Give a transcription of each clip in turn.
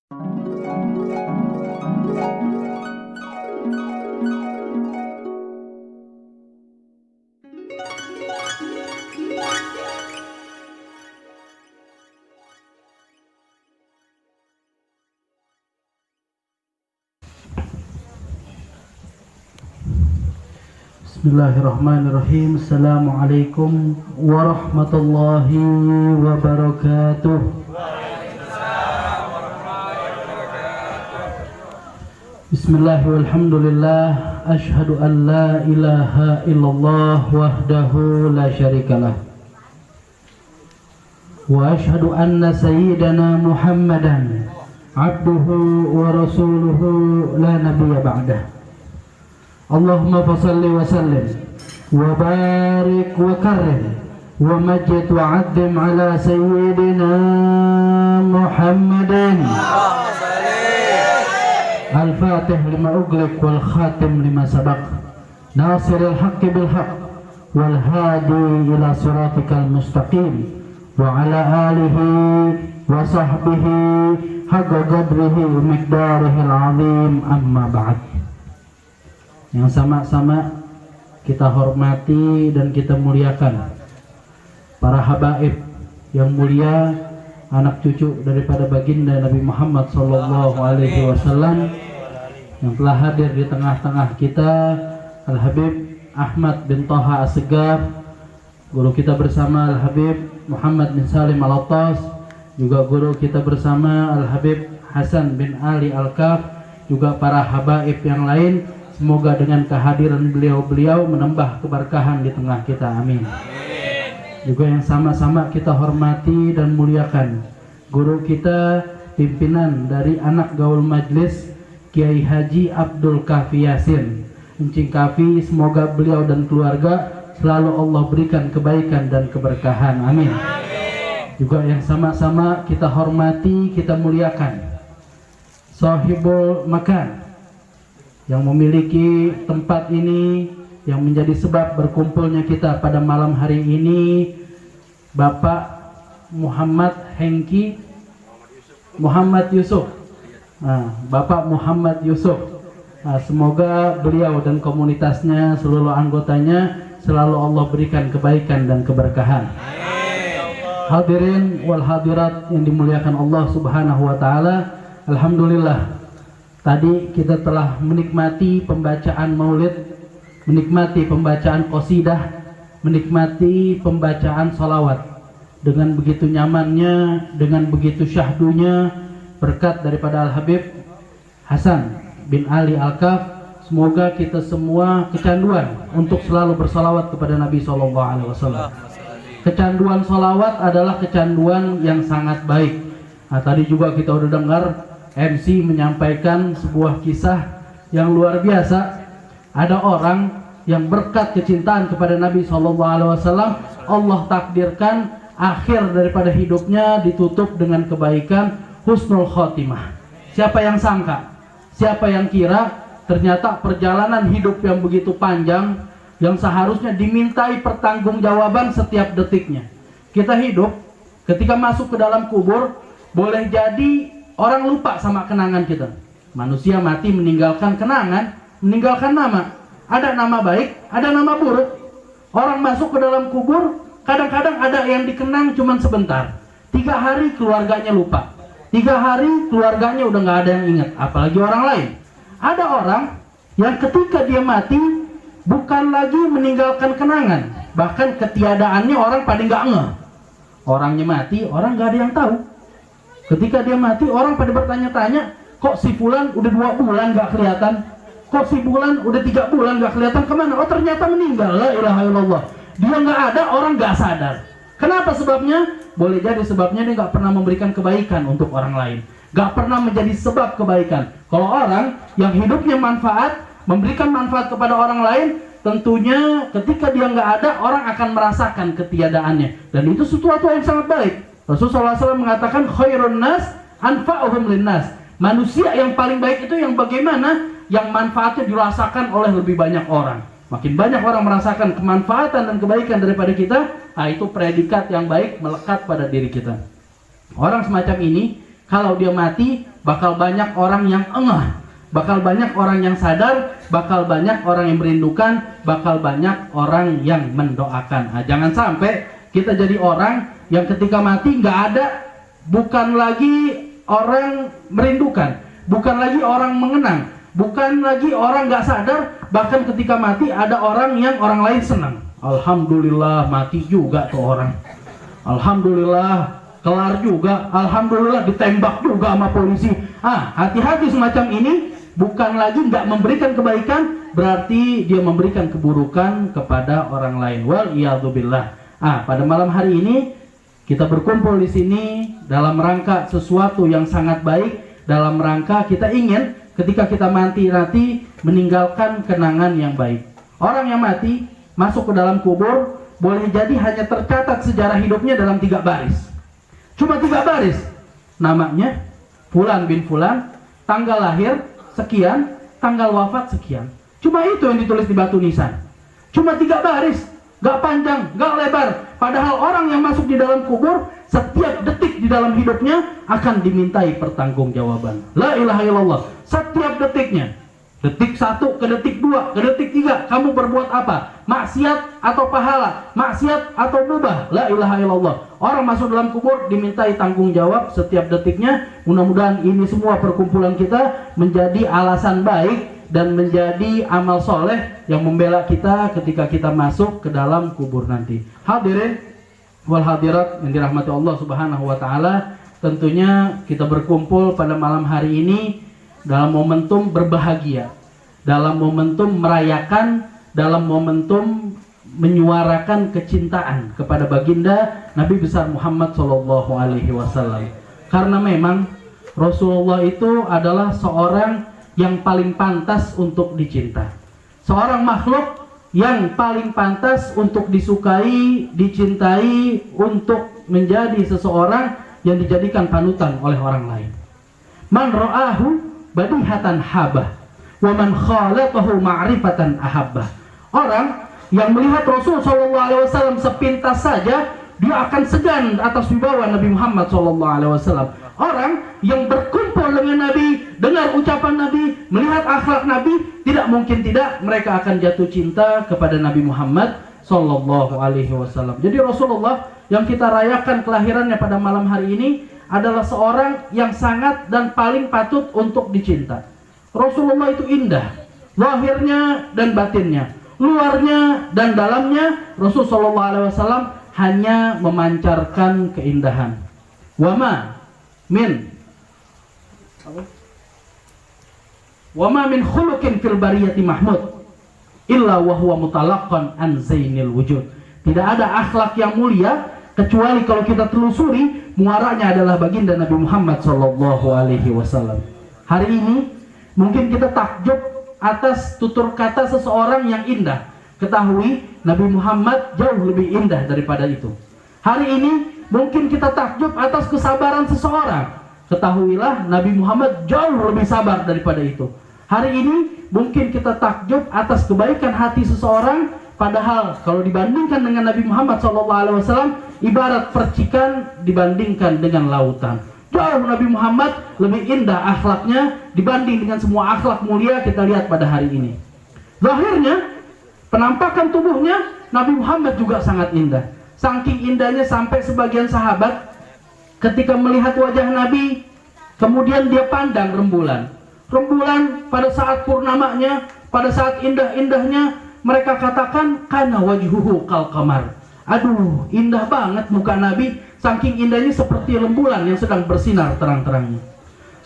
Bismillahirrahmanirrahim. Assalamualaikum warahmatullahi wabarakatuh. Bismillah walhamdulillah. Ashhadu an la ilaha illallah wahdahu la syarikalah. Wa ashhadu anna sayyidana Muhammadan abduhu wa rasuluhu la nabiyya ba'dah. Allahumma fasalli wa sallim wa barik wa karim wa majid wa addim ala sayyidina Muhammadin al-fatih lima ughliq wal khatim lima sabaq nasiril haqqi bil haqq wal hadi ila siratikal mustaqim wa ala alihi wa sahbihi haqqa qadrihi wa miqdarihil azim, amma ba'd. Yang sama-sama kita hormati dan kita muliakan para habaib yang mulia, anak cucu daripada baginda Nabi Muhammad SAW yang telah hadir di tengah-tengah kita, Al-Habib Ahmad bin Thaha As-Segaf, guru kita bersama Al-Habib Muhammad bin Salim Al-Attas, juga guru kita bersama Al-Habib Hasan bin Ali Al-Kaf, juga para habaib yang lain. Semoga dengan kehadiran beliau-beliau menambah keberkahan di tengah kita, amin. Juga yang sama-sama kita hormati dan muliakan guru kita, pimpinan dari anak gaul majlis, Kiai Haji Abdul Kafi Yasin, Encing Kafi. Semoga beliau dan keluarga selalu Allah berikan kebaikan dan keberkahan, amin. Juga yang sama-sama kita hormati, kita muliakan Sahibul Makan yang memiliki tempat ini, yang menjadi sebab berkumpulnya kita pada malam hari ini, Bapak Muhammad Hengki Muhammad Yusuf. Bapak Muhammad Yusuf. Semoga beliau dan komunitasnya, seluruh anggotanya selalu Allah berikan kebaikan dan keberkahan. Hadirin wal hadirat yang dimuliakan Allah Subhanahu wa taala, alhamdulillah. Tadi kita telah menikmati pembacaan maulid, menikmati pembacaan qasidah, menikmati pembacaan salawat dengan begitu nyamannya, dengan begitu syahdunya, berkat daripada Al-Habib Hasan bin Ali Al-Kaf. Semoga kita semua kecanduan untuk selalu bersalawat kepada Nabi SAW. Kecanduan salawat adalah kecanduan yang sangat baik. Tadi juga kita udah dengar MC menyampaikan sebuah kisah yang luar biasa. Ada orang yang berkat kecintaan kepada Nabi SAW, Allah takdirkan akhir daripada hidupnya ditutup dengan kebaikan, husnul khotimah. Siapa yang sangka, siapa yang kira, ternyata perjalanan hidup yang begitu panjang, yang seharusnya dimintai pertanggungjawaban setiap detiknya. Kita hidup, ketika masuk ke dalam kubur, boleh jadi orang lupa sama kenangan kita. Manusia mati meninggalkan kenangan, meninggalkan nama. Ada nama baik, ada nama buruk. Orang masuk ke dalam kubur, kadang-kadang ada yang dikenang cuman sebentar. 3 hari keluarganya lupa. 3 hari keluarganya udah gak ada yang ingat, apalagi orang lain. Ada orang yang ketika dia mati, bukan lagi meninggalkan kenangan, bahkan ketiadaannya orang pada gak ngeh. Orangnya mati, orang gak ada yang tahu. Ketika dia mati, orang pada bertanya-tanya, kok si Fulan udah 2 bulan gak kelihatan? Kok si Fulan udah 3 bulan gak kelihatan kemana? Oh ternyata meninggal, la ilaha illallah. Dia gak ada, orang gak sadar. Kenapa sebabnya? Boleh jadi sebabnya dia gak pernah memberikan kebaikan untuk orang lain, gak pernah menjadi sebab kebaikan. Kalau orang yang hidupnya manfaat, memberikan manfaat kepada orang lain, tentunya ketika dia gak ada, orang akan merasakan ketiadaannya. Dan itu sesuatu yang sangat baik. Rasulullah SAW mengatakan khairun nas anfa'uhum linnas. Manusia yang paling baik itu yang bagaimana yang manfaatnya dirasakan oleh lebih banyak orang. Makin banyak orang merasakan kemanfaatan dan kebaikan daripada kita, itu predikat yang baik melekat pada diri kita. Orang semacam ini Kalau dia mati, bakal banyak orang yang engah, bakal banyak orang yang sadar, bakal banyak orang yang merindukan, bakal banyak orang yang mendoakan. Nah, jangan sampai kita jadi orang yang ketika mati nggak ada, bukan lagi orang merindukan, bukan lagi orang mengenang, bukan lagi orang nggak sadar, bahkan ketika mati ada orang yang orang lain senang. Alhamdulillah mati juga tuh orang. Alhamdulillah kelar juga. Alhamdulillah ditembak juga sama polisi. Hati-hati semacam ini. Bukan lagi nggak memberikan kebaikan, berarti dia memberikan keburukan kepada orang lain. Wal iyadzubillah. Pada malam hari ini kita berkumpul di sini dalam rangka sesuatu yang sangat baik, dalam rangka kita ingin ketika kita mati nanti meninggalkan kenangan yang baik. Orang yang mati masuk ke dalam kubur boleh jadi hanya tercatat sejarah hidupnya dalam 3 baris. Cuma 3 baris. Namanya Fulan bin Fulan, tanggal lahir sekian, tanggal wafat sekian. Cuma itu yang ditulis di batu nisan. Cuma 3 baris, gak panjang, gak lebar. Padahal orang yang masuk di dalam kubur, setiap detik di dalam hidupnya akan dimintai pertanggungjawaban. La ilaha illallah. Setiap detiknya. Detik 1 ke detik 2 ke detik 3, kamu berbuat apa? Maksiat atau pahala? Maksiat atau mubah? La ilaha illallah. Orang masuk dalam kubur dimintai tanggung jawab setiap detiknya. Mudah-mudahan ini semua perkumpulan kita menjadi alasan baik dan menjadi amal soleh yang membela kita ketika kita masuk ke dalam kubur nanti. Hadirin wal hadirat yang dirahmati Allah Subhanahu wa taala, tentunya kita berkumpul pada malam hari ini dalam momentum berbahagia, dalam momentum merayakan, dalam momentum menyuarakan kecintaan kepada baginda Nabi besar Muhammad Shallallahu Alaihi Wasallam. Karena memang Rasulullah itu adalah seorang yang paling pantas untuk dicinta, seorang makhluk yang paling pantas untuk disukai, dicintai, untuk menjadi seseorang yang dijadikan panutan oleh orang lain. Man ra'ahu badihatan habah wa man khalatahu ma'rifatan ahabbah. Orang yang melihat Rasul SAW sepintas saja, dia akan segan atas wibawa Nabi Muhammad SAW. Orang yang berkumpul dengan Nabi, dengar ucapan Nabi, melihat akhlak Nabi, tidak mungkin tidak mereka akan jatuh cinta kepada Nabi Muhammad SAW. Jadi Rasulullah yang kita rayakan kelahirannya pada malam hari ini adalah seorang yang sangat dan paling patut untuk dicinta. Rasulullah itu indah, lahirnya dan batinnya, luarnya dan dalamnya. Rasulullah SAW hanya memancarkan keindahan. Wama min khuluqin fil bariyati mahmud illa wa huwa mutalaqqan an zainil wujud. Tidak ada akhlak yang mulia kecuali kalau kita telusuri muaranya adalah baginda Nabi Muhammad SAW. Hari ini mungkin kita takjub atas tutur kata seseorang yang indah. Ketahui Nabi Muhammad jauh lebih indah daripada itu. Hari ini mungkin kita takjub atas kesabaran seseorang. Ketahuilah Nabi Muhammad jauh lebih sabar daripada itu. Hari ini mungkin kita takjub atas kebaikan hati seseorang. Padahal kalau dibandingkan dengan Nabi Muhammad SAW, ibarat percikan dibandingkan dengan lautan. Jauh Nabi Muhammad lebih indah akhlaknya dibanding dengan semua akhlak mulia kita lihat pada hari ini. Zahirnya, penampakan tubuhnya Nabi Muhammad juga sangat indah. Saking indahnya sampai sebagian sahabat ketika melihat wajah Nabi, kemudian dia pandang rembulan. Rembulan pada saat purnamanya, pada saat indah-indahnya, mereka katakan kana wajhuhu kal qamar. Aduh, indah banget muka Nabi, saking indahnya seperti rembulan yang sedang bersinar terang-terangnya.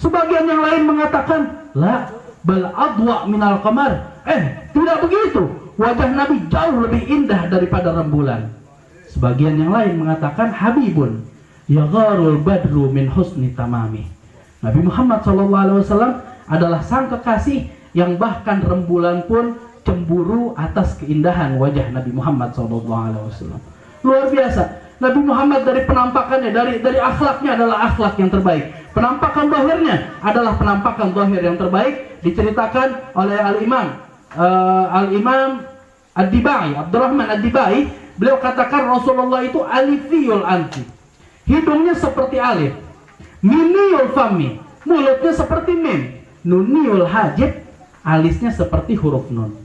Sebagian yang lain mengatakan, la bal adwa minal qamar. Tidak begitu. Wajah Nabi jauh lebih indah daripada rembulan. Sebagian yang lain mengatakan habibun yagharul badru min husni tamami. Nabi Muhammad SAW adalah sang kekasih yang bahkan rembulan pun cemburu atas keindahan wajah Nabi Muhammad SAW. Luar biasa. Nabi Muhammad dari penampakannya, dari akhlaknya adalah akhlak yang terbaik. Penampakan zahirnya adalah penampakan zahir yang terbaik. Diceritakan oleh Al-Imam Ad-Dibai, Abdurrahman Ad-Dibai, beliau katakan Rasulullah itu alifiyul anfi. Hidungnya seperti alif. Mimiul fami, mulutnya seperti mim. Nuniul hajib, alisnya seperti huruf nun.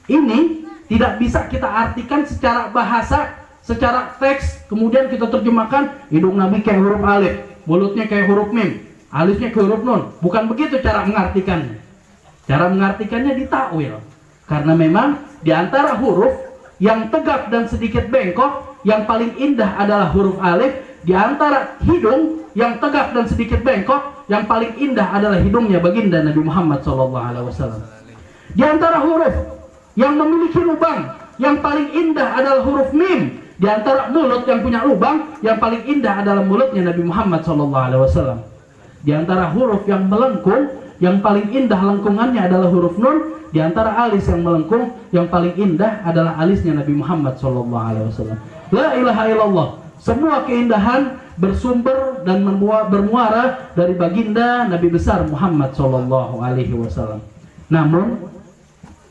Ini tidak bisa kita artikan secara bahasa, secara teks, kemudian kita terjemahkan hidung Nabi kayak huruf alif, mulutnya kayak huruf mim, alisnya kayak huruf nun. Bukan begitu cara mengartikannya. Cara mengartikannya ditakwil. Karena memang di antara huruf yang tegak dan sedikit bengkok, yang paling indah adalah huruf alif. Di antara hidung yang tegak dan sedikit bengkok, yang paling indah adalah hidungnya baginda Nabi Muhammad SAW. Di antara huruf yang memiliki lubang, yang paling indah adalah huruf mim. Di antara mulut yang punya lubang, yang paling indah adalah mulutnya Nabi Muhammad SAW. Di antara huruf yang melengkung, yang paling indah lengkungannya adalah huruf nun. Di antara alis yang melengkung, yang paling indah adalah alisnya Nabi Muhammad SAW. La ilaha illallah. Semua keindahan bersumber dan bermuara dari baginda Nabi besar Muhammad SAW. Namun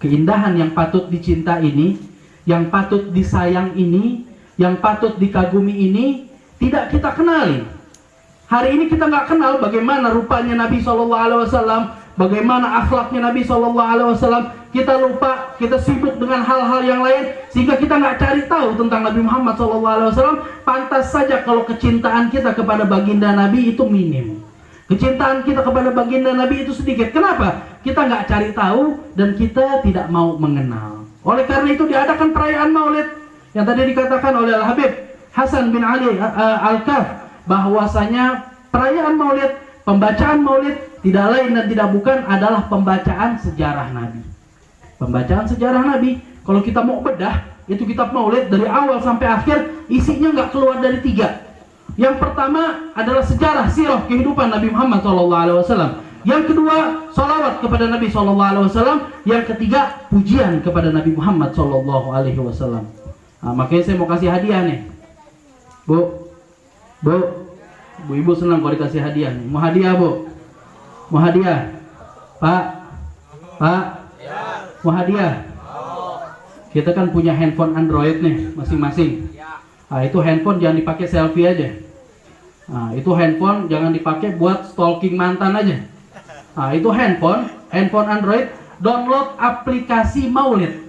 keindahan yang patut dicinta ini, yang patut disayang ini, yang patut dikagumi ini tidak kita kenali. Hari ini kita nggak kenal bagaimana rupanya Nabi SAW, bagaimana akhlaknya Nabi SAW. Kita lupa, kita sibuk dengan hal-hal yang lain, sehingga kita nggak cari tahu tentang Nabi Muhammad SAW. Pantas saja kalau kecintaan kita kepada baginda Nabi itu minim, kecintaan kita kepada baginda Nabi itu sedikit. Kenapa? Kita nggak cari tahu dan kita tidak mau mengenal. Oleh karena itu diadakan perayaan Maulid yang tadi dikatakan oleh Al-Habib Hasan bin Ali Al-Kaf, bahwasanya perayaan Maulid, pembacaan Maulid tidak lain dan tidak bukan adalah pembacaan sejarah Nabi. Pembacaan sejarah Nabi, kalau kita mau bedah, itu kitab Maulid dari awal sampai akhir isinya nggak keluar dari 3. Yang pertama adalah sejarah sirah kehidupan Nabi Muhammad SAW. Yang kedua, salawat kepada Nabi SAW. Yang ketiga, pujian kepada Nabi Muhammad SAW. Nah, makanya saya mau kasih hadiah nih, Bu, ibu senang kalau dikasih hadiah nih. Mau hadiah, Bu? Mau hadiah? Pak? Mau hadiah? Kita kan punya handphone Android nih masing-masing. Nah, itu handphone jangan dipakai selfie aja. Nah, itu handphone jangan dipakai buat stalking mantan aja. Nah, itu handphone Android, download aplikasi Maulid.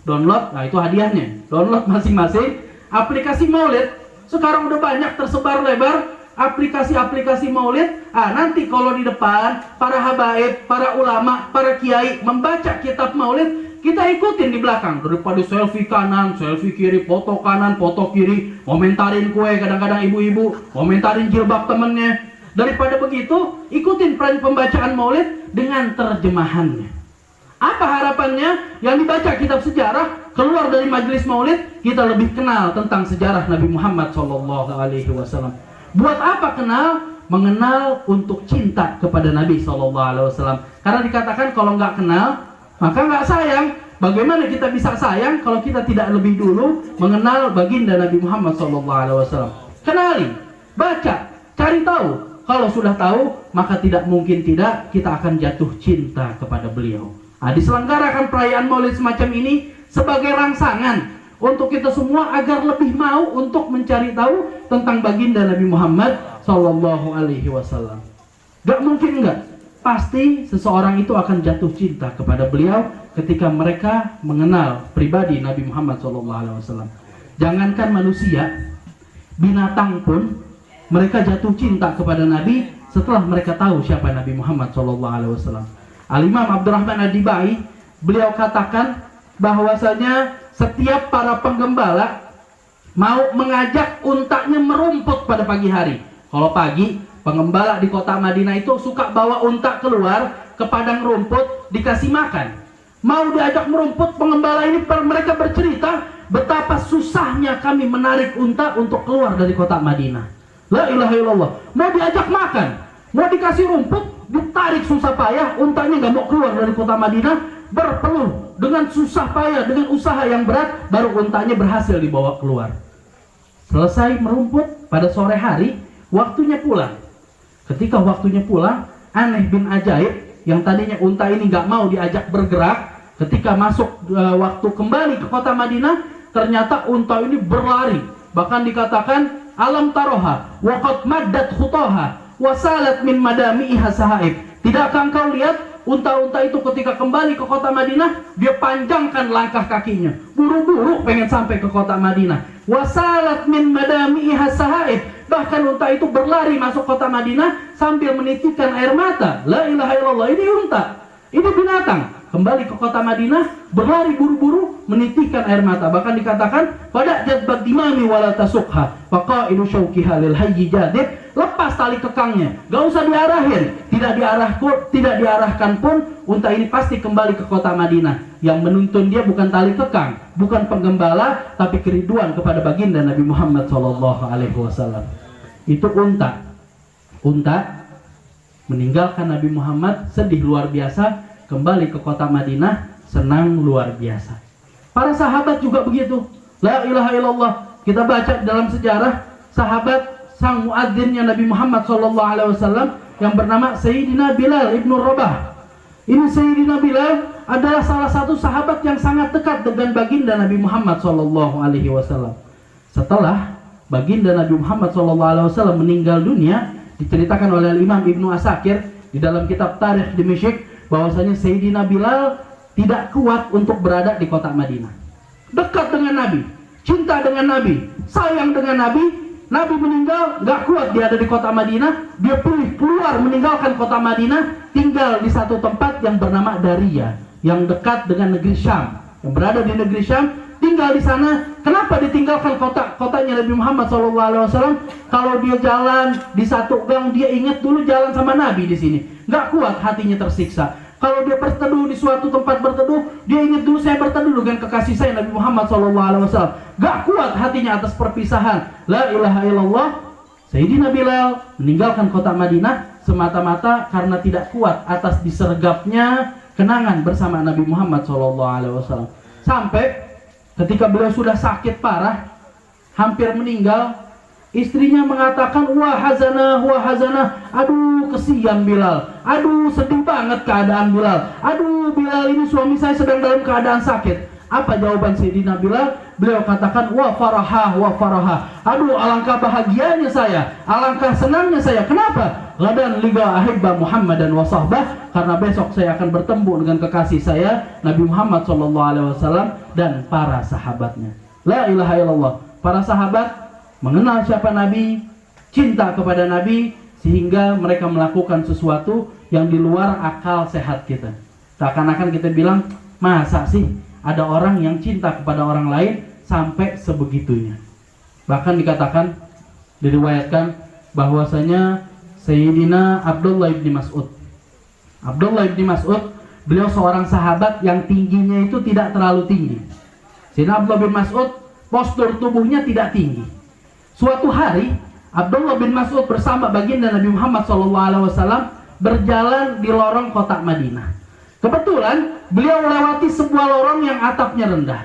Download, nah itu hadiahnya. Download masing-masing aplikasi Maulid. Sekarang udah banyak tersebar lebar aplikasi-aplikasi Maulid. Nanti kalau di depan para habaib, para ulama, para kiai membaca kitab Maulid, kita ikutin di belakang. Daripada selfie kanan, selfie kiri, foto kanan, foto kiri, komentarin kue, kadang-kadang ibu-ibu komentarin jilbab temennya. Daripada begitu, ikutin pembacaan Maulid dengan terjemahannya. Apa harapannya? Yang dibaca kitab sejarah, keluar dari majelis Maulid, kita lebih kenal tentang sejarah Nabi Muhammad SAW. Buat apa kenal? Mengenal untuk cinta kepada Nabi SAW. Karena dikatakan kalau nggak kenal, maka nggak sayang. Bagaimana kita bisa sayang kalau kita tidak lebih dulu mengenal baginda Nabi Muhammad SAW? Kenali, baca, cari tahu. Kalau sudah tahu, maka tidak mungkin tidak kita akan jatuh cinta kepada beliau. Diselenggarakan perayaan Maulid semacam ini sebagai rangsangan untuk kita semua agar lebih mau untuk mencari tahu tentang baginda Nabi Muhammad SAW. Gak mungkin enggak, pasti seseorang itu akan jatuh cinta kepada beliau ketika mereka mengenal pribadi Nabi Muhammad SAW. Jangankan manusia, binatang pun mereka jatuh cinta kepada Nabi setelah mereka tahu siapa Nabi Muhammad SAW. Al-Imam Abdurrahman Ad-Dibai, beliau katakan bahwasanya setiap para penggembala mau mengajak untanya merumput pada pagi hari. Kalau pagi, penggembala di kota Madinah itu suka bawa unta keluar ke padang rumput dikasih makan. Mau diajak merumput, penggembala ini mereka bercerita betapa susahnya kami menarik unta untuk keluar dari kota Madinah. La ilaha illallah. Mau diajak makan, mau dikasih rumput, ditarik susah payah, untanya nggak mau keluar dari kota Madinah, berpeluh dengan susah payah, dengan usaha yang berat, baru untanya berhasil dibawa keluar. Selesai merumput pada sore hari, waktunya pulang. Ketika waktunya pulang, aneh bin ajaib, yang tadinya unta ini nggak mau diajak bergerak, ketika masuk waktu kembali ke kota Madinah, ternyata unta ini berlari. Bahkan dikatakan alam taroha, waqad maddat khutaha. wasalat min madamiha sahaib. Tidakkah engkau lihat unta-unta itu ketika kembali ke kota Madinah, dia panjangkan langkah kakinya, buru-buru pengen sampai ke kota Madinah. Wasalat min madamiha sahaib. Bahkan unta itu berlari masuk kota Madinah sambil menitikan air mata. La ilaha illallah. Ini unta, ini binatang kembali ke kota Madinah, berlari buru-buru, menitikan air mata. Bahkan dikatakan pada jadbat dimami wala tasukha faqaidu syaukiha lil hayyi jadid. Lepas tali kekangnya, gak usah diarahin, tidak diarahkan pun, unta ini pasti kembali ke kota Madinah. Yang menuntun dia bukan tali kekang, bukan penggembala, tapi kerinduan kepada baginda Nabi Muhammad SAW. Itu unta. Unta meninggalkan Nabi Muhammad, sedih luar biasa, kembali ke kota Madinah, senang luar biasa. Para sahabat juga begitu. La ilaha illallah. Kita baca dalam sejarah sahabat sang muadzinnya Nabi Muhammad SAW yang bernama Sayyidina Bilal ibnu Rabah. Ini Sayyidina Bilal adalah salah satu sahabat yang sangat dekat dengan baginda Nabi Muhammad SAW. Setelah baginda Nabi Muhammad SAW meninggal dunia, diceritakan oleh Imam Ibnu Asakir di dalam kitab Tarikh Dimyshq bahwasanya Sayyidina Bilal tidak kuat untuk berada di kota Madinah. Dekat dengan Nabi, cinta dengan Nabi, sayang dengan Nabi. Nabi meninggal, gak kuat dia ada di kota Madinah. Dia pilih keluar meninggalkan kota Madinah, tinggal di satu tempat yang bernama Daria, yang dekat dengan negeri Syam, yang berada di negeri Syam. Tinggal di sana. Kenapa ditinggalkan kotanya Nabi Muhammad SAW? Kalau dia jalan di satu gang, dia ingat dulu jalan sama Nabi di sini. Gak kuat, hatinya tersiksa. Kalau dia berteduh di suatu tempat berteduh, dia ingat dulu saya berteduh dengan kekasih saya Nabi Muhammad SAW. Gak kuat hatinya atas perpisahan. La ilaha illallah. Sayyidina Bilal meninggalkan kota Madinah semata-mata karena tidak kuat atas disergapnya kenangan bersama Nabi Muhammad SAW. Sampai ketika beliau sudah sakit parah, hampir meninggal, istrinya mengatakan, wah hazanah, aduh kesian Bilal, aduh sedih banget keadaan Bilal, aduh Bilal ini suami saya sedang dalam keadaan sakit. Apa jawaban Sayyidina Bilal? Beliau katakan, wa faraha, aduh alangkah bahagianya saya, alangkah senangnya saya. Kenapa? Gadan liga ahibba Muhammadan wa sahbah, karena besok saya akan bertemu dengan kekasih saya Nabi Muhammad SAW dan para sahabatnya. La ilaha illallah. Para sahabat mengenal siapa Nabi, cinta kepada Nabi, sehingga mereka melakukan sesuatu yang di luar akal sehat kita. Seakan-akan kita bilang, masa sih ada orang yang cinta kepada orang lain sampai sebegitunya. Bahkan dikatakan, diriwayatkan bahwasanya Sayyidina Abdullah bin Mas'ud, beliau seorang sahabat yang tingginya itu tidak terlalu tinggi. Sayyidina Abdullah bin Mas'ud, postur tubuhnya tidak tinggi. Suatu hari Abdullah bin Mas'ud bersama baginda Nabi Muhammad SAW berjalan di lorong kota Madinah. Kebetulan beliau melewati sebuah lorong yang atapnya rendah.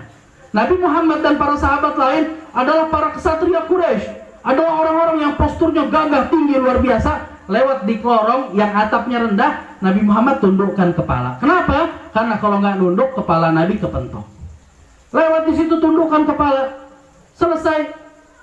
Nabi Muhammad dan para sahabat lain adalah para kesatria Quraisy, adalah orang-orang yang posturnya gagah tinggi luar biasa. Lewat di lorong yang atapnya rendah, Nabi Muhammad tundukkan kepala. Kenapa? Karena kalau nggak nunduk, kepala Nabi kepentok. Lewat di situ tundukkan kepala. Selesai,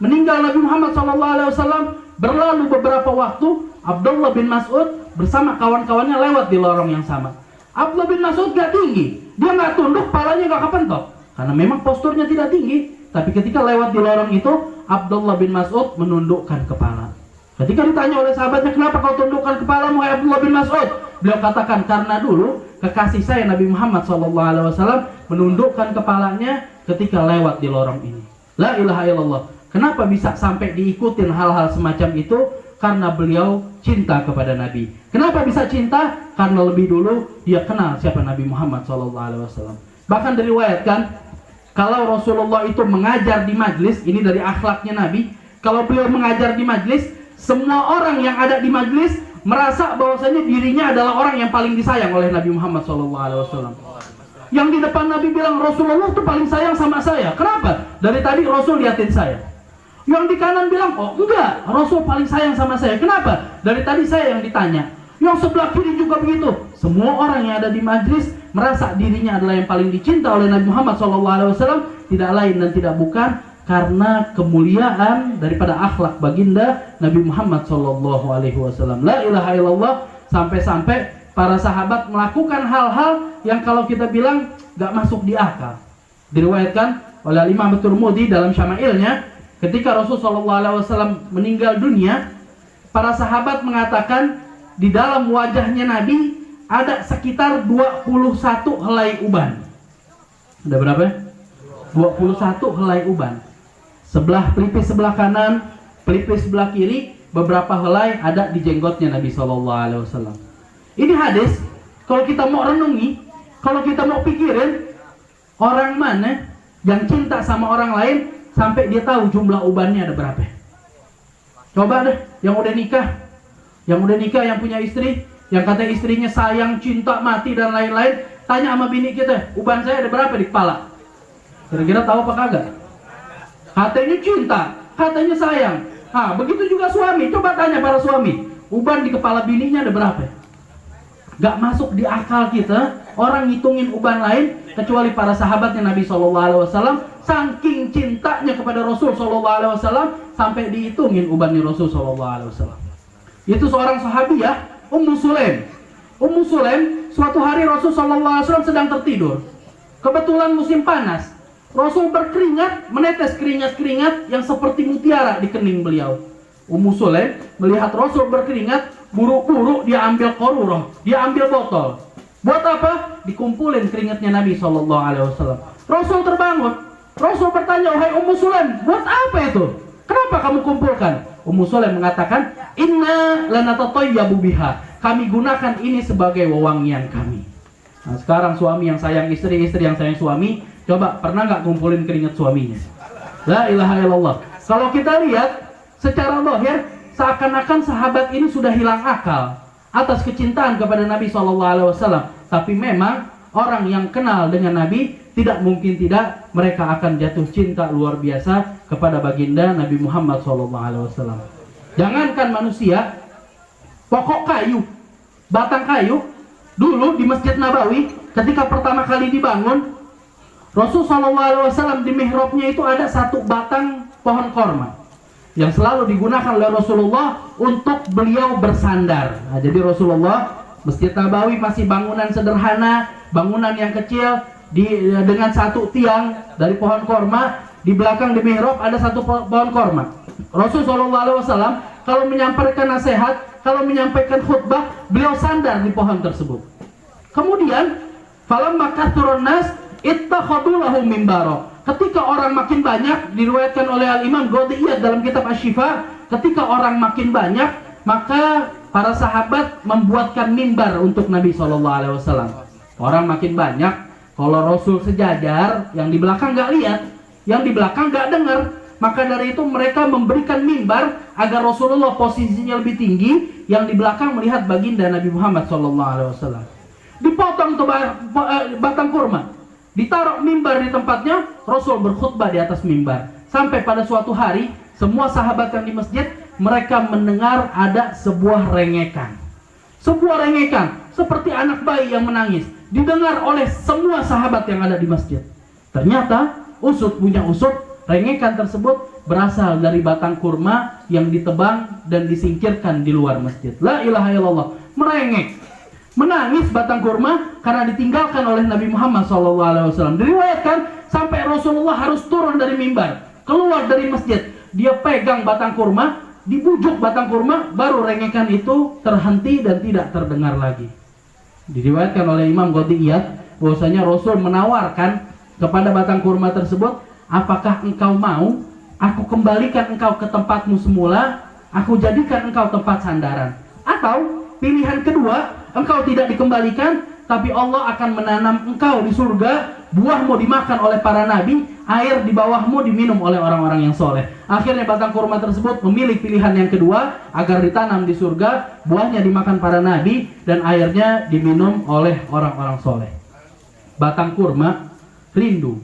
meninggal Nabi Muhammad SAW. Berlalu beberapa waktu, Abdullah bin Mas'ud bersama kawan-kawannya lewat di lorong yang sama. Abdullah bin Mas'ud gak tinggi, dia gak tunduk, kepalanya gak kepentok, karena memang posturnya tidak tinggi. Tapi ketika lewat di lorong itu, Abdullah bin Mas'ud menundukkan kepala. Ketika ditanya oleh sahabatnya, kenapa kau tundukkan kepalamu, hai Abdullah bin Mas'ud? Beliau katakan, karena dulu kekasih saya Nabi Muhammad SAW menundukkan kepalanya ketika lewat di lorong ini. La ilaha illallah. Kenapa bisa sampai diikutin hal-hal semacam itu? Karena beliau cinta kepada Nabi. Kenapa bisa cinta? Karena lebih dulu dia kenal siapa Nabi Muhammad SAW. Bahkan diriwayatkan, kalau Rasulullah itu mengajar di majlis, ini dari akhlaknya Nabi, kalau beliau mengajar di majlis, semua orang yang ada di majlis merasa bahwasanya dirinya adalah orang yang paling disayang oleh Nabi Muhammad SAW. Yang di depan Nabi bilang, Rasulullah itu paling sayang sama saya. Kenapa? Dari tadi Rasul liatin saya. Yang di kanan bilang, oh enggak, Rasul paling sayang sama saya. Kenapa? Dari tadi saya yang ditanya. Yang sebelah kiri juga begitu. Semua orang yang ada di majlis merasa dirinya adalah yang paling dicinta oleh Nabi Muhammad SAW. Tidak lain dan tidak bukan karena kemuliaan daripada akhlak baginda Nabi Muhammad SAW. La ilaha illallah, sampai-sampai para sahabat melakukan hal-hal yang kalau kita bilang gak masuk di akal. Diriwayatkan oleh Imam At-Tirmidzi dalam Syama'ilnya, ketika Rasulullah SAW meninggal dunia, para sahabat mengatakan di dalam wajahnya Nabi ada sekitar 21 helai uban. Ada berapa? 21 helai uban. Sebelah pelipis sebelah kanan, pelipis sebelah kiri, beberapa helai ada di jenggotnya Nabi SAW. Ini hadis, kalau kita mau renungi, kalau kita mau pikirin, orang mana yang cinta sama orang lain sampai dia tahu jumlah ubannya ada berapa? Coba deh, yang udah nikah, yang punya istri, yang kata istrinya sayang, cinta, mati dan lain-lain, tanya sama bini kita, uban saya ada berapa di kepala? Kira-kira tahu apa kagak? Katanya cinta, katanya sayang. Begitu juga suami, coba tanya para suami, uban di kepala bininya ada berapa? Gak masuk di akal kita orang ngitungin uban lain, kecuali para sahabatnya Nabi SAW, saking cintanya kepada Rasul SAW sampai dihitungin ubannya Rasul SAW. Itu seorang sahabiah, Ummu Sulaim. Ummu Sulaim, suatu hari Rasul SAW sedang tertidur. Kebetulan musim panas. Rasul berkeringat, menetes keringat-keringat yang seperti mutiara di kening beliau. Ummu Sulaim melihat Rasul berkeringat, buru-buru dia ambil qaruroh, dia ambil botol. Buat apa? Dikumpulin keringatnya Nabi SAW. Rasul terbangun. Rasul bertanya, wahai Ummu Sulaim, buat apa itu? Kenapa kamu kumpulkan? Ummu Sulaim mengatakan, inna lanatatoyyabu biha. Kami gunakan ini sebagai wewangian kami. Nah, sekarang suami yang sayang istri, istri yang sayang suami, coba pernah nggak kumpulin keringat suaminya? La ilaha illallah. Kalau kita lihat secara zahir, seakan-akan sahabat ini sudah hilang akal atas kecintaan kepada Nabi SAW. Tapi memang orang yang kenal dengan Nabi, tidak mungkin tidak mereka akan jatuh cinta luar biasa kepada baginda Nabi Muhammad SAW. Jangankan manusia, pokok kayu, batang kayu, dulu di Masjid Nabawi ketika pertama kali dibangun, Rasulullah SAW di mihrabnya itu ada satu batang pohon korma yang selalu digunakan oleh Rasulullah untuk beliau bersandar. Nah, jadi Rasulullah, Masjid Nabawi masih bangunan sederhana, bangunan yang kecil dengan satu tiang dari pohon korma. Di belakang di mihrab ada satu pohon korma. Rasulullah SAW kalau menyampaikan nasihat, kalau menyampaikan khutbah, beliau sandar di pohon tersebut. Kemudian, falamma kathurun nas ittakhadhu lahu mimbara. Ketika orang makin banyak, diriwayatkan oleh Al-Imam Qadiyat dalam kitab Asy-Syifa, ketika orang makin banyak, maka para sahabat membuatkan mimbar untuk Nabi SAW. Orang makin banyak, kalau Rasul sejajar, yang di belakang nggak lihat, yang di belakang nggak dengar, maka dari itu mereka memberikan mimbar agar Rasulullah posisinya lebih tinggi, yang di belakang melihat baginda Nabi Muhammad SAW. Dipotong tuh batang kurma, ditaruh mimbar di tempatnya, Rasul berkhutbah di atas mimbar. Sampai pada suatu hari, semua sahabat yang di masjid, mereka mendengar ada sebuah rengekan. Sebuah rengekan, seperti anak bayi yang menangis, didengar oleh semua sahabat yang ada di masjid. Ternyata, usut punya usut, rengekan tersebut berasal dari batang kurma yang ditebang dan disingkirkan di luar masjid. La ilaha illallah, merengek. Menangis batang kurma karena ditinggalkan oleh Nabi Muhammad SAW. Diriwayatkan sampai Rasulullah harus turun dari mimbar, keluar dari masjid. Dia pegang batang kurma, dibujuk batang kurma, baru rengekan itu terhenti dan tidak terdengar lagi. Diriwayatkan oleh Imam Qadiyat bahwasanya Rasul menawarkan kepada batang kurma tersebut, apakah engkau mau aku kembalikan engkau ke tempatmu semula, aku jadikan engkau tempat sandaran, atau pilihan kedua, engkau tidak dikembalikan, tapi Allah akan menanam engkau di surga, buahmu dimakan oleh para nabi, air di bawahmu diminum oleh orang-orang yang soleh. Akhirnya batang kurma tersebut memilih pilihan yang kedua, agar ditanam di surga, buahnya dimakan para nabi, dan airnya diminum oleh orang-orang soleh. Batang kurma rindu,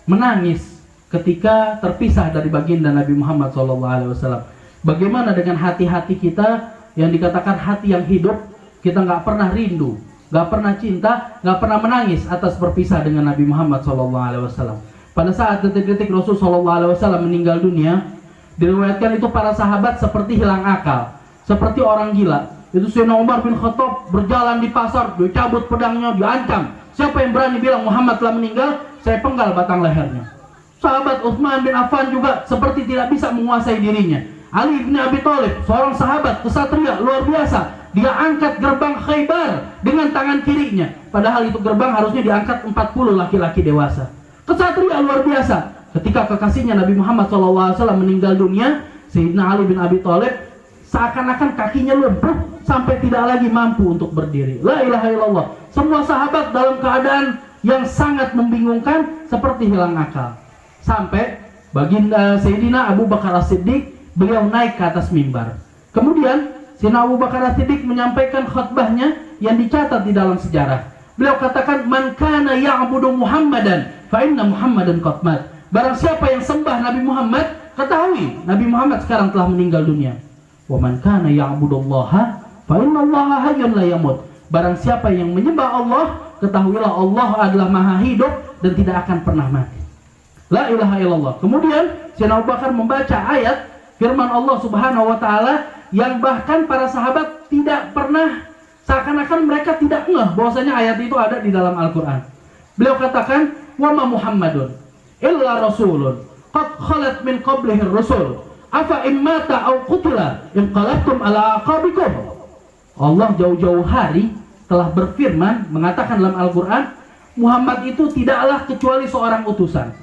menangis ketika terpisah dari baginda Nabi Muhammad SAW. Bagaimana dengan hati-hati kita yang dikatakan hati yang hidup? Kita nggak pernah rindu, nggak pernah cinta, nggak pernah menangis atas berpisah dengan Nabi Muhammad SAW. Pada saat detik-detik Rasul SAW meninggal dunia, diriwayatkan itu para sahabat seperti hilang akal, seperti orang gila. Itu Sayyidina Umar bin Khattab berjalan di pasar, dia cabut pedangnya, diancam. Siapa yang berani bilang Muhammad telah meninggal, saya penggal batang lehernya. Sahabat Utsman bin Affan juga seperti tidak bisa menguasai dirinya. Ali bin Abi Thalib, seorang sahabat kesatria luar biasa, dia angkat gerbang Khaybar dengan tangan kirinya. Padahal itu gerbang harusnya diangkat 40 laki-laki dewasa. Kesatria luar biasa. Ketika kekasihnya Nabi Muhammad SAW meninggal dunia, Sayyidina Ali bin Abi Thalib seakan-akan kakinya lumpuh sampai tidak lagi mampu untuk berdiri. La ilaha illallah. Semua sahabat dalam keadaan yang sangat membingungkan, seperti hilang akal. Sampai baginda Sayyidina Abu Bakar As-Siddiq, beliau naik ke atas mimbar. Kemudian Sayyidina Abu Bakar As-Siddiq menyampaikan khutbahnya yang dicatat di dalam sejarah. Beliau katakan, "Man kana ya'budu Muhammadan fa inna Muhammadan qad mat." Barang siapa yang sembah Nabi Muhammad, ketahui Nabi Muhammad sekarang telah meninggal dunia. "Wa man kana ya'budullaha fa innallaha hayyun la yamut." Barang siapa yang menyembah Allah, ketahuilah Allah adalah maha hidup dan tidak akan pernah mati. La ilaha illallah. Kemudian Sayyidina Abu Bakar membaca ayat firman Allah Subhanahu wa taala yang bahkan para sahabat tidak pernah, seakan-akan mereka tidak ngeh bahwasanya ayat itu ada di dalam Al-Qur'an. Beliau katakan, "Wa ma Muhammadun illa rasulun qad khalat min qablihi ar-rusul afa immata aw qutila inqalabtum ala aqabikum." Allah jauh-jauh hari telah berfirman, mengatakan dalam Al-Qur'an, Muhammad itu tidaklah kecuali seorang utusan.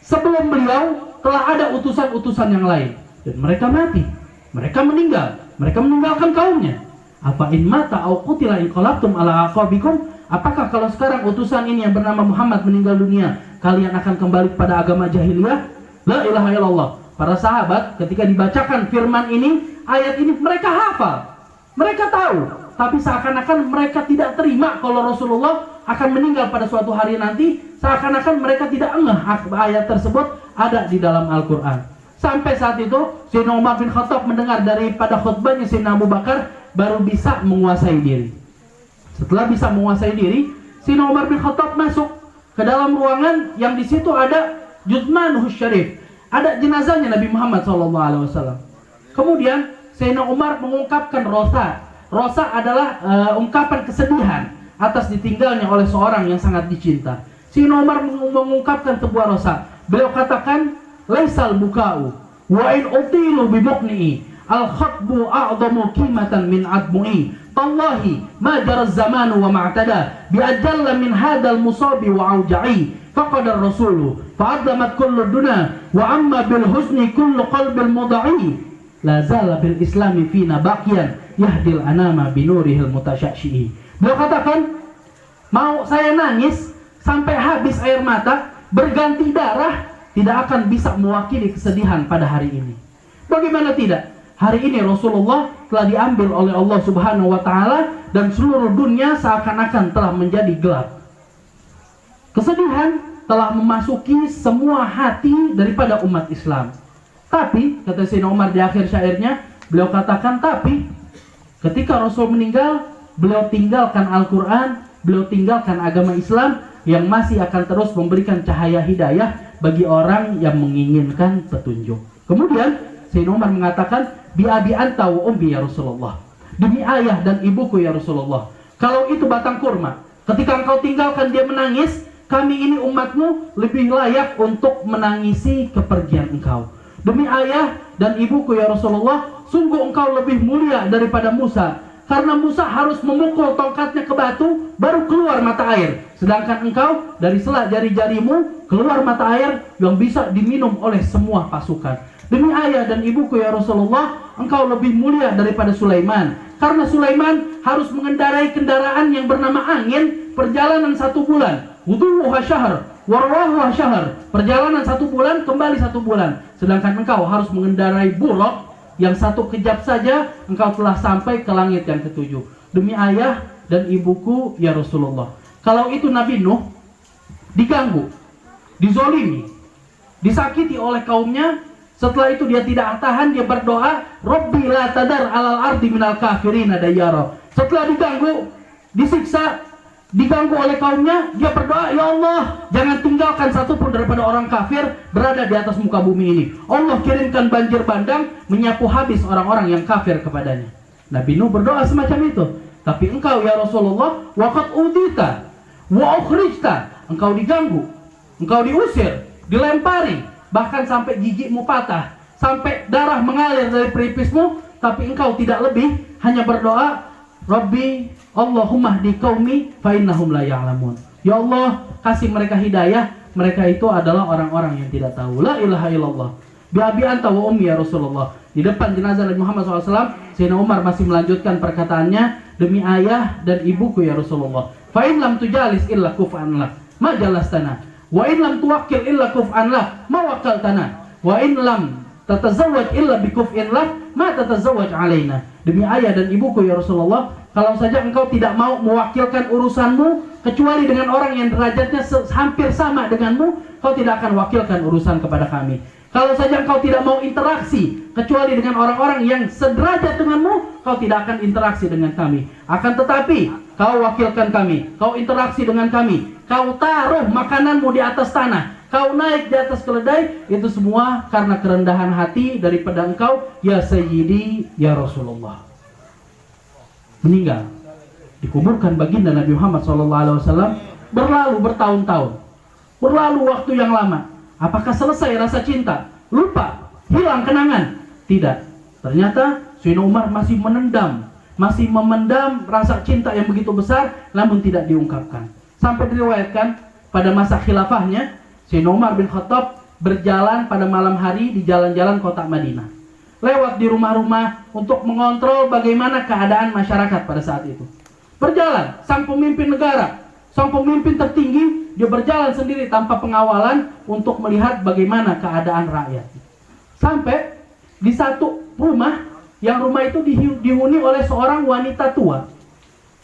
Sebelum beliau telah ada utusan-utusan yang lain, dan mereka mati, mereka meninggal, mereka meninggalkan kaumnya. Apa in mata au qutila inqalabtum ala aqabikum? Apakah kalau sekarang utusan ini yang bernama Muhammad meninggal dunia, kalian akan kembali pada agama jahiliyah? La ilaha illallah. Para sahabat ketika dibacakan firman ini, ayat ini, mereka hafal, mereka tahu, tapi seakan-akan mereka tidak terima kalau Rasulullah akan meninggal pada suatu hari nanti. Seakan-akan mereka tidak ngeh ayat tersebut ada di dalam Al-Quran. Sampai saat itu Sayyidina Umar bin Khattab mendengar daripada khutbahnya Sayyidina Abu Bakar, baru bisa menguasai diri. Setelah bisa menguasai diri, Sayyidina Umar bin Khattab masuk ke dalam ruangan yang di situ ada Juthmanuhus Syarif, ada jenazahnya Nabi Muhammad SAW. Kemudian Sayyidina Umar mengungkapkan rosa. Rosa adalah ungkapan kesedihan atas ditinggalnya oleh seorang yang sangat dicinta. Sayyidina Umar mengungkapkan sebuah rosa. Beliau katakan, "Laisal buka'u wa in utilu bi muqni'i al-khatbu a'dhamu qimatan min admu'i. Tallahi ma jara az-zamanu wa ma'tada bi ajalla min hadzal musabi wa auja'i. Faqad ar-rasulu fa'adlamat kullu duna wa amma bil husni kullu qalbil muda'i. La zala bil islami fina baqiyan yahdil anama binurihil mutasyasyi'i." Beliau katakan, mau saya nangis sampai habis air mata, berganti darah, tidak akan bisa mewakili kesedihan pada hari ini. Bagaimana tidak? Hari ini Rasulullah telah diambil oleh Allah Subhanahu wa taala dan seluruh dunia seakan-akan telah menjadi gelap. Kesedihan telah memasuki semua hati daripada umat Islam. Tapi, kata Sayyidina Umar di akhir syairnya, beliau katakan, tapi ketika Rasul meninggal, beliau tinggalkan Al-Quran, beliau tinggalkan agama Islam yang masih akan terus memberikan cahaya hidayah bagi orang yang menginginkan petunjuk. Kemudian Sayyidina Umar mengatakan, "Bi abi anta wa ummi ya Rasulullah." Demi ayah dan ibuku ya Rasulullah. Kalau itu batang kurma, ketika engkau tinggalkan dia menangis, kami ini umatmu lebih layak untuk menangisi kepergian engkau. Demi ayah dan ibuku ya Rasulullah, sungguh engkau lebih mulia daripada Musa. Karena Musa harus memukul tongkatnya ke batu, baru keluar mata air. Sedangkan engkau, dari sela jari-jarimu, keluar mata air yang bisa diminum oleh semua pasukan. Demi ayah dan ibuku ya Rasulullah, engkau lebih mulia daripada Sulaiman. Karena Sulaiman harus mengendarai kendaraan yang bernama angin, perjalanan 1 bulan. Wudu'uha syahr, warwahuha syahr. Perjalanan 1 bulan, kembali 1 bulan. Sedangkan engkau harus mengendarai buruk, yang 1 kejap saja engkau telah sampai ke langit yang ke-7. Demi ayah dan ibuku ya Rasulullah. Kalau itu Nabi Nuh diganggu, dizolimi, disakiti oleh kaumnya, setelah itu dia tidak tahan, dia berdoa, "Rabbi la tadar alal ardi minal kafirina dayyara." Setelah diganggu, disiksa, diganggu oleh kaumnya, dia berdoa, ya Allah, jangan tinggalkan satupun daripada orang kafir berada di atas muka bumi ini. Allah kirimkan banjir bandang menyapu habis orang-orang yang kafir kepadanya. Nabi Nuh berdoa semacam itu. Tapi engkau ya Rasulullah, waqad udita wa ukhrijta, engkau diganggu, engkau diusir, dilempari, bahkan sampai gigimu patah, sampai darah mengalir dari pelipismu, tapi engkau tidak lebih hanya berdoa, Rabbi Allahumma hdi qaumi fa innahum la ya'lamun. Ya Allah, kasih mereka hidayah, mereka itu adalah orang-orang yang tidak tahu. La ilaha illallah. Bi abi anta wa ummi ya Rasulullah. Di depan jenazah Nabi Muhammad SAW, Sayyidina Umar masih melanjutkan perkataannya, demi ayah dan ibuku ya Rasulullah. Fa in lam tujalis illa kuf'an lak, ma jalastana. Wa in lam tuwakkil illa kuf'an lak, ma wakkaltana. Wa in lam tatazawwaj illa bi kuf'in lak, ma tatazawwaj alaina. Demi ayah dan ibuku ya Rasulullah, kalau saja engkau tidak mau mewakilkan urusanmu kecuali dengan orang yang derajatnya hampir sama denganmu, kau tidak akan wakilkan urusan kepada kami. Kalau saja engkau tidak mau interaksi kecuali dengan orang-orang yang sederajat denganmu, kau tidak akan interaksi dengan kami. Akan tetapi kau wakilkan kami, kau interaksi dengan kami, kau taruh makananmu di atas tanah, kau naik di atas keledai, itu semua karena kerendahan hati daripada engkau ya Sayyidi ya Rasulullah. Meninggal, dikuburkan baginda Nabi Muhammad SAW. Berlalu bertahun-tahun, berlalu waktu yang lama. Apakah selesai rasa cinta? Lupa? Hilang kenangan? Tidak. Ternyata Sayyidina Umar masih menendam, masih memendam rasa cinta yang begitu besar, namun tidak diungkapkan. Sampai diriwayatkan pada masa khilafahnya, Sayyidina Umar bin Khattab berjalan pada malam hari di jalan-jalan kota Madinah, lewat di rumah-rumah untuk mengontrol bagaimana keadaan masyarakat pada saat itu. Berjalan, sang pemimpin negara, sang pemimpin tertinggi, dia berjalan sendiri tanpa pengawalan untuk melihat bagaimana keadaan rakyat. Sampai di satu rumah, yang rumah itu dihuni oleh seorang wanita tua.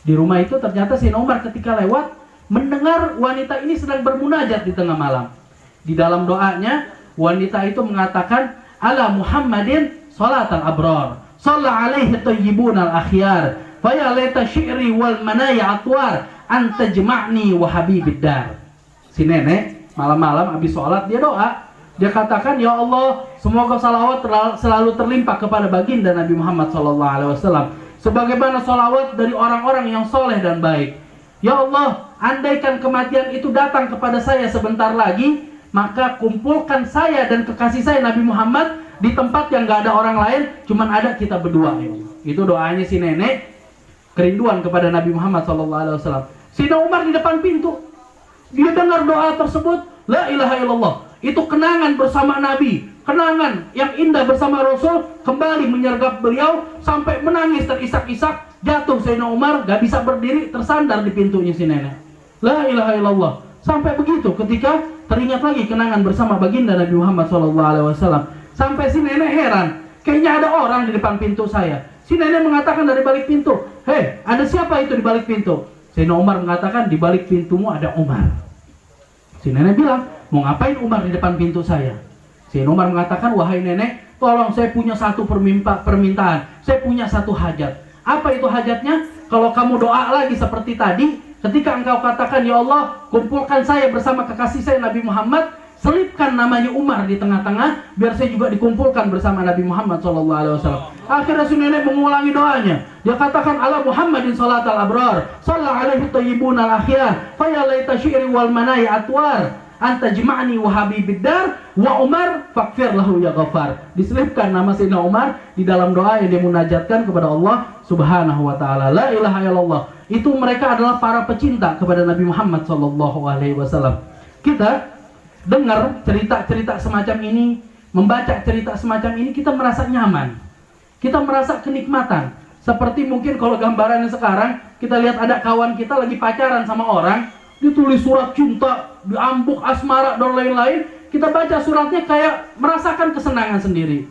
Di rumah itu ternyata Sayyidina Umar ketika lewat mendengar wanita ini sedang bermunajat di tengah malam. Di dalam doanya, wanita itu mengatakan, ala Muhammadin salatal abrar, shalla alaihi thayyibun al akhyar, fa ya laita syi'ri wal manaya atwar, anta jema'ni wa habibid dar. Si nenek malam-malam habis sholat dia doa, dia katakan, ya Allah, semoga salawat selalu terlimpah kepada baginda Nabi Muhammad SAW, sebagaimana salawat dari orang-orang yang soleh dan baik. Ya Allah, andaikan kematian itu datang kepada saya sebentar lagi, maka kumpulkan saya dan kekasih saya Nabi Muhammad di tempat yang gak ada orang lain, cuman ada kita berdua. Ya Allah. Itu doanya si nenek, kerinduan kepada Nabi Muhammad SAW. Sayyidina Umar di depan pintu, dia dengar doa tersebut, la ilaha illallah. Itu kenangan bersama Nabi, kenangan yang indah bersama Rasul, kembali menyergap beliau sampai menangis terisak-isak. Jatuh Sayyidina Umar, gak bisa berdiri, tersandar di pintunya si nenek. La ilaha illallah. Sampai begitu ketika teringat lagi kenangan bersama baginda Nabi Muhammad SAW. Sampai si nenek heran, kayaknya ada orang di depan pintu saya. Si nenek mengatakan dari balik pintu, hei, ada siapa itu di balik pintu? Sayyidina Umar mengatakan, di balik pintumu ada Umar. Si nenek bilang, mau ngapain Umar di depan pintu saya? Sayyidina Umar mengatakan, wahai nenek, tolong saya punya satu permintaan, saya punya satu hajat. Apa itu hajatnya? Kalau kamu doa lagi seperti tadi, ketika engkau katakan, ya Allah, kumpulkan saya bersama kekasih saya Nabi Muhammad, selipkan namanya Umar di tengah-tengah, biar saya juga dikumpulkan bersama Nabi Muhammad SAW. Akhirnya si nenek mengulangi doanya. Dia katakan, ala Muhammadin salatal abrar, shalla alaihi thayyibun al akhyar, fa ya laita syi'ri wal manaya atwar, anta jema'ni wa habibid dar, wa Umar faghfir lahu ya Ghaffar. Diselipkan nama Sayyidina Umar di dalam doa yang dia munajatkan kepada Allah Subhanahu wa taala. La ilaha illallah. Itu mereka adalah para pecinta kepada Nabi Muhammad SAW. Kita dengar cerita-cerita semacam ini, membaca cerita semacam ini, kita merasa nyaman, kita merasa kenikmatan. Seperti mungkin kalau gambarannya sekarang, kita lihat ada kawan kita lagi pacaran sama orang, ditulis surat cinta, diambuk asmara dan lain-lain, kita baca suratnya kayak merasakan kesenangan sendiri.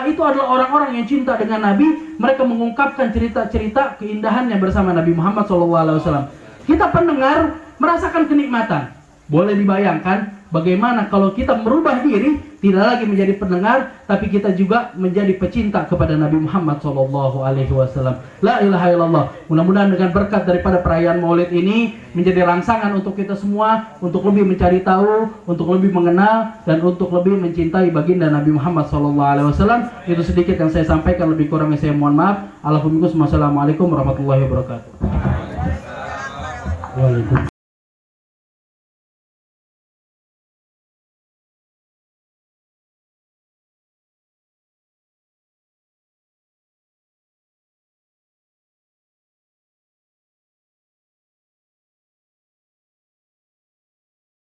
Itu adalah orang-orang yang cinta dengan Nabi. Mereka mengungkapkan cerita-cerita keindahannya bersama Nabi Muhammad SAW. Kita pendengar merasakan kenikmatan. Boleh dibayangkan bagaimana kalau kita merubah diri, tidak lagi menjadi pendengar, tapi kita juga menjadi pecinta kepada Nabi Muhammad SAW. La ilaha illallah. Mudah-mudahan dengan berkat daripada perayaan Maulid ini menjadi rangsangan untuk kita semua, untuk lebih mencari tahu, untuk lebih mengenal, dan untuk lebih mencintai baginda Nabi Muhammad SAW. Itu sedikit yang saya sampaikan, lebih kurangnya saya mohon maaf. Assalamualaikum warahmatullahi wabarakatuh. Waalaikumsalam.